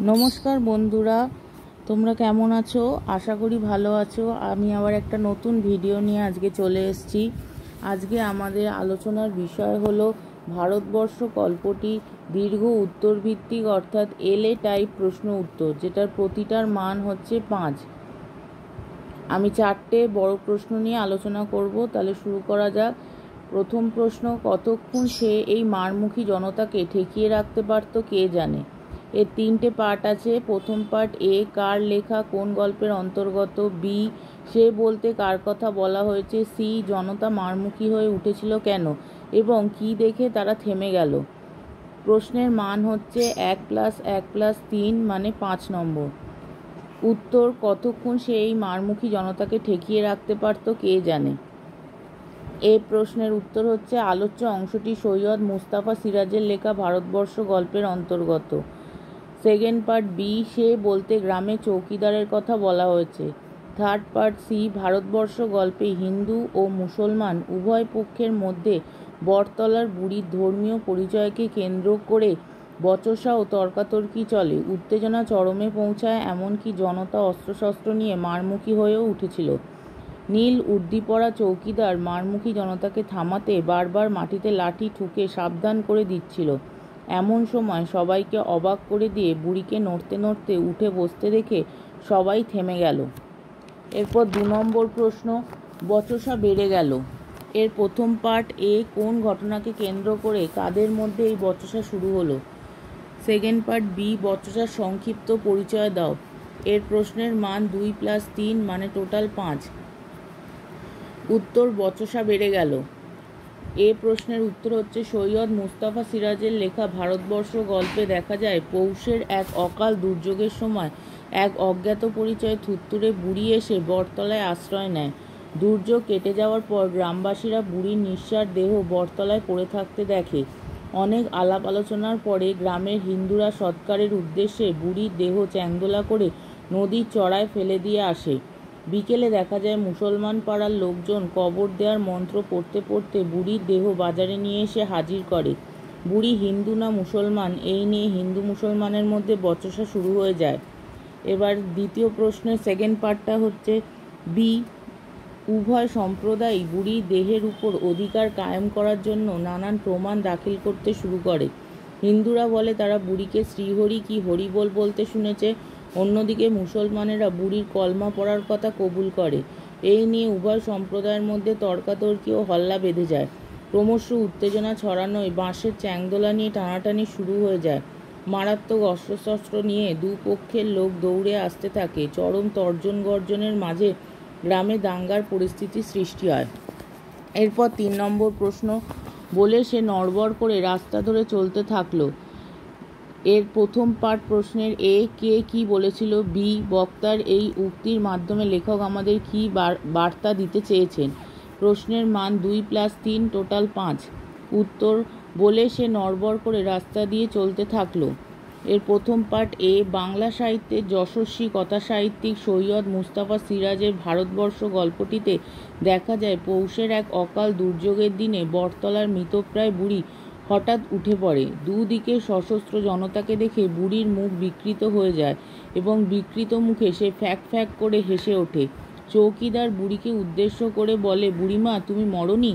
নমস্কার বন্ধুরা, তোমরা কেমন আছো? আশা করি ভালো আছো। আমি আবার একটা নতুন ভিডিও নিয়ে আজকে চলে এসেছি। আজকে আমাদের আলোচনার বিষয় হলো ভারতবর্ষ গল্পটি দীর্ঘ উত্তরভিত্তিক অর্থাৎ এলএ টাইপ প্রশ্ন উত্তর, যেটার প্রতিটার মান হচ্ছে 5। আমি 4টে বড় প্রশ্ন নিয়ে আলোচনা করব। তাহলে শুরু করা যাক। প্রথম প্রশ্ন, কতক্ষণ সে এই মারমুখী জনতাকে ঠেকিয়ে রাখতে পারত কে জানে। এর 3টে পার্ট আছে। প্রথম পার্ট এ, কার লেখা, কোন গল্পের অন্তর্গত। বি, সে বলতে কার কথা বলা হয়েছে। সি, জনতা মারমুখী হয়ে উঠেছিল কেন এবং কি দেখে তারা থেমে গেল। প্রশ্নের মান হচ্ছে 1+1+3 মানে 5 নম্বর। উত্তর, কতক্ষণ সে এই মারমুখী জনতাকে ঠেকিয়ে রাখতে পারত কে জানে। এই প্রশ্নের উত্তর হচ্ছে আলোচ্য অংশটি সৈয়দ মুস্তাফা সিরাজের লেখা ভারতবর্ষ গল্পের অন্তর্গত। সেকেন্ড পার্ট বি, সে বলতে গ্রামে চৌকিদারের কথা বলা হয়েছে। থার্ড পার্ট সি, ভারতবর্ষ গল্পে হিন্দু ও মুসলমান উভয় পক্ষের মধ্যে বটতলার বুড়ির ধর্মীয় পরিচয়কে কেন্দ্র করে বচসা ও তর্কাতর্কি চলে। উত্তেজনা চরমে পৌঁছায়, এমনকি জনতা অস্ত্রশস্ত্র নিয়ে মারমুখী হয়েও উঠেছিল। নীল উর্দি পরা চৌকিদার মারমুখী জনতাকে থামাতে বারবার মাটিতে লাঠি ঠুকে সাবধান করে দিচ্ছিল। এমন সময় সবাইকে অবাক করে দিয়ে বুড়িকে নড়তে নড়তে উঠে বসতে দেখে সবাই থেমে গেল। এরপর 2 নম্বর প্রশ্ন, বচসা বেড়ে গেল। এর প্রথম পার্ট এ, কোন ঘটনাকে কেন্দ্র করে কাদের মধ্যে এই বচসা শুরু হলো। সেকেন্ড পার্ট বি, বচসার সংক্ষিপ্ত পরিচয় দাও। এর প্রশ্নের মান 2+3 মানে টোটাল 5। উত্তর, বচসা বেড়ে গেল। এ প্রশ্নের উত্তর হচ্ছে সৈয়দ মুস্তাফা সিরাজের লেখা ভারতবর্ষ গল্পে দেখা যায় পৌষের এক অকাল দুর্যোগের সময় এক অজ্ঞাত পরিচয় থুত্তুরে বুড়ি এসে বটতলায় আশ্রয় নেয়। দুর্যোগ কেটে যাওয়ার পর গ্রামবাসীরা বুড়ির নিঃসার দেহ বটতলায় পড়ে থাকতে দেখে। অনেক আলাপ আলোচনার পরে গ্রামের হিন্দুরা সৎকারের উদ্দেশ্যে বুড়ির দেহ চ্যাংদোলা করে নদীর চড়ায় ফেলে দিয়ে আসে। বিকেলে দেখা যায় মুসলমান পাড়ার লোকজন কবর দেওয়ার মন্ত্র পড়তে পড়তে বুড়ির দেহ বাজারে নিয়ে এসে হাজির করে। বুড়ি হিন্দু না মুসলমান, এই নিয়ে হিন্দু মুসলমানের মধ্যে বচসা শুরু হয়ে যায়। এবার দ্বিতীয় প্রশ্নের সেকেন্ড পার্টটা হচ্ছে বি, উভয় সম্প্রদায় বুড়ির দেহের উপর অধিকার কায়েম করার জন্য নানান প্রমাণ দাখিল করতে শুরু করে। হিন্দুরা বলে তারা বুড়িকে শ্রীহরি কি হরিবোল বলতে শুনেছে। অন্যদিকে মুসলমানেরা বুড়ির কলমা পড়ার কথা কবুল করে। এই নিয়ে উভয় সম্প্রদায়ের মধ্যে তর্কাতর্কি ও হল্লা বেঁধে যায়। ক্রমশ উত্তেজনা ছড়ানোয় বাঁশের চ্যাংদোলা নিয়ে টানাটানি শুরু হয়ে যায়। মারাত্মক অস্ত্রশস্ত্র নিয়ে দুপক্ষের লোক দৌড়ে আসতে থাকে। চরম তর্জন গর্জনের মাঝে গ্রামে দাঙ্গার পরিস্থিতি সৃষ্টি হয়। এরপর 3 নম্বর প্রশ্ন, বলে সে নড়বড় করে রাস্তা ধরে চলতে থাকলো। এর প্রথম পার্ট প্রশ্নের এ, কে কি বলেছিল। বি, বক্তার এই উক্তির মাধ্যমে লেখক আমাদের কি বার্তা দিতে চেয়েছেন। প্রশ্নের মান 2+3 টোটাল 5। উত্তর, বলে সে নড়বড় করে রাস্তা দিয়ে চলতে থাকলো। এর প্রথম পার্ট এ, বাংলা সাহিত্যের যশস্বী কথা সাহিত্যিক সৈয়দ মুস্তাফা সিরাজের ভারতবর্ষ গল্পটিতে দেখা যায় পৌষের এক অকাল দুর্যোগের দিনে বটতলার মৃতপ্রায় বুড়ি হঠাৎ উঠে পড়ে। দুদিকে সশস্ত্র জনতাকে দেখে বুড়ির মুখ বিকৃত হয়ে যায় এবং বিকৃত মুখে সে ফ্যাক ফ্যাক করে হেসে ওঠে। চৌকিদার বুড়িকে উদ্দেশ্য করে বলে, বুড়িমা তুমি মরনি।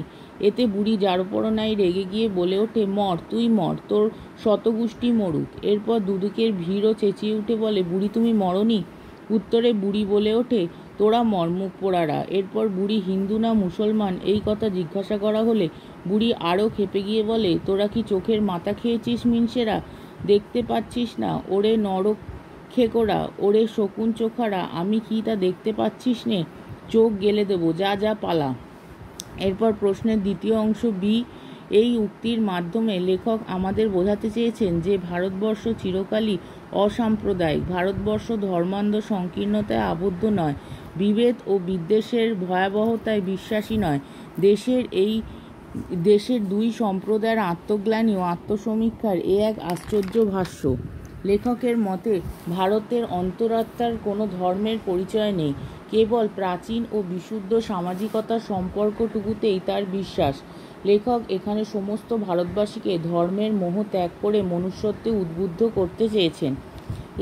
এতে বুড়ি জারপরনাই রেগে গিয়ে বলে ওঠে, মর, তুই মর, তোর শতগুষ্টি মরুক। এরপর দুদিকের ভিড়ও চেঁচিয়ে উঠে বলে, বুড়ি তুমি মরনি। উত্তরে বুড়ি বলে ওঠে, তোরা মর মুখ পোড়ারা। এরপর বুড়ি হিন্দু না মুসলমান এই কথা জিজ্ঞাসা করা হলে বুড়ি আরও খেপে গিয়ে বলে, তোরা কি চোখের মাথা খেয়েছিস মিনসেরা? দেখতে পাচ্ছিস না? ওরে নরক খেকোরা, ওরে শকুন চোখারা, আমি কি তা দেখতে পাচ্ছিস নে? চোখ গেলে দেবো, যা যা পালা। এরপর প্রশ্নের দ্বিতীয় অংশ বি, এই উক্তির মাধ্যমে লেখক আমাদের বোঝাতে চেয়েছেন যে ভারতবর্ষ চিরকালই অসাম্প্রদায়িক। ভারতবর্ষ ধর্মান্ধ সংকীর্ণতায় আবদ্ধ নয়, বিভেদ ও বিদ্বেষের ভয়াবহতায় বিশ্বাসী নয়। দেশের দুই সম্প্রদায়ের আত্মগ্লানি ও আত্মসমীক্ষার এ এক আশ্চর্য ভাষ্য। লেখকের মতে ভারতের অন্তরাত্মার কোনো ধর্মের পরিচয় নেই, কেবল প্রাচীন ও বিশুদ্ধ সামাজিকতার সম্পর্কটুকুতেই তার বিশ্বাস। লেখক এখানে সমস্ত ভারতবাসীকে ধর্মের মোহ ত্যাগ করে মনুষ্যত্বে উদ্বুদ্ধ করতে চেয়েছেন।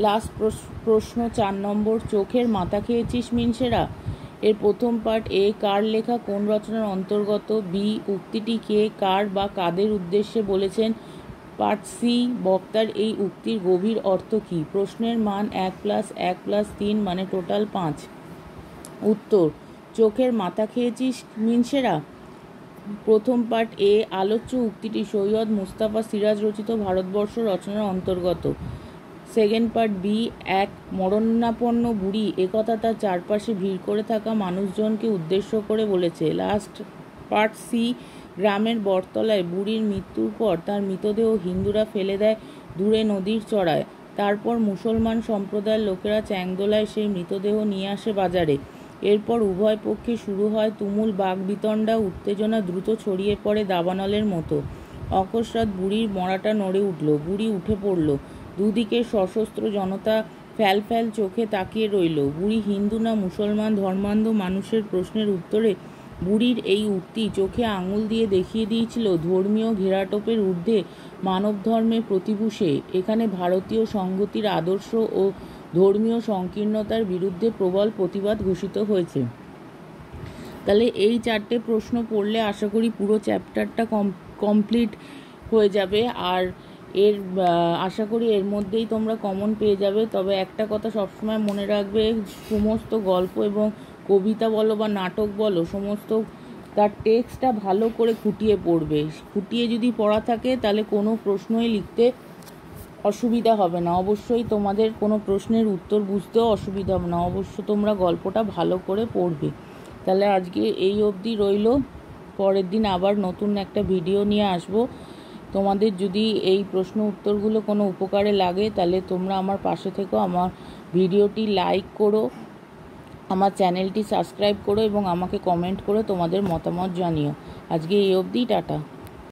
লাস্ট প্রশ্ন 4 নম্বর, চোখের মাথা খেয়েছিস মিনসেরা। এর প্রথম পার্ট এ, কার লেখা, কোন রচনার অন্তর্গত? বি, উক্তিটি কে, কার বা কাদের উদ্দেশ্যে বলেছেন? পার্ট সি, বক্তার এই উক্তির গভীর অর্থ কী? প্রশ্নের মান 1+1+3 মানে টোটাল 5। উত্তর, চোখের মাথা খেয়েছিস মিনসেরা। প্রথম পার্ট এ, আলোচ্য উক্তিটি সৈয়দ মুস্তাফা সিরাজ রচিত ভারতবর্ষ রচনার অন্তর্গত। সেকেন্ড পার্ট বি, এক মরণাপন্ন বুড়ি একথা তার চারপাশে ভিড় করে থাকা মানুষজনকে উদ্দেশ্য করে বলেছে। লাস্ট পার্ট সি, গ্রামের বটতলায় বুড়ির মৃত্যুর পর তার মৃতদেহ হিন্দুরা ফেলে দেয় দূরে নদীর চড়ায়। তারপর মুসলমান সম্প্রদায়ের লোকেরা চ্যাংদোলায় সেই মৃতদেহ নিয়ে আসে বাজারে। এরপর উভয় পক্ষে শুরু হয় তুমুল বাকবিতণ্ডা, উত্তেজনা দ্রুত ছড়িয়ে পড়ে দাবানলের মতো। অকস্মাৎ বুড়ির মড়াটা নড়ে উঠল, বুড়ি উঠে পড়ল। দুদিকে সশস্ত্র জনতা ফ্যাল ফ্যাল চোখে তাকিয়ে রইল। বুড়ি হিন্দু না মুসলমান ধর্মান্ধ মানুষের প্রশ্নের উত্তরে বুড়ির এই উক্তি চোখে আঙুল দিয়ে দেখিয়ে দিয়েছিল ধর্মীয় ঘেরাটোপের ঊর্ধ্বে মানব ধর্মের প্রতিভূষে এখানে ভারতীয় সংহতির আদর্শ ও ধর্মীয় সংকীর্ণতার বিরুদ্ধে প্রবল প্রতিবাদ ঘোষিত হয়েছে। তাহলে এই 4টে প্রশ্ন পড়লে আশা করি পুরো চ্যাপ্টারটা কমপ্লিট হয়ে যাবে। আর এর আশা করি এর মধ্যেই তোমরা কমন পেয়ে যাবে। তবে একটা কথা সবসময় মনে রাখবে, সমস্ত গল্প এবং কবিতা বলো বা নাটক বলো, সমস্ত তার টেক্সটটা ভালো করে খুঁটিয়ে পড়বে। খুঁটিয়ে যদি পড়া থাকে তাহলে কোনো প্রশ্নই লিখতে অসুবিধা হবে না। অবশ্যই তোমাদের কোনো প্রশ্নের উত্তর বুঝতেও অসুবিধা হবে না। অবশ্য তোমরা গল্পটা ভালো করে পড়বে। তাহলে আজকে এই অবধি রইল। পরের দিন আবার নতুন একটা ভিডিও নিয়ে আসবো। তোমাদের যদি এই প্রশ্ন উত্তরগুলো কোনো উপকারে লাগে তাহলে তোমরা আমার পাশে থেকো, আমার ভিডিওটি লাইক করো, আমার চ্যানেলটি সাবস্ক্রাইব করো এবং আমাকে কমেন্ট করে তোমাদের মতামত জানিও। আজকে এই অবধি, টাটা।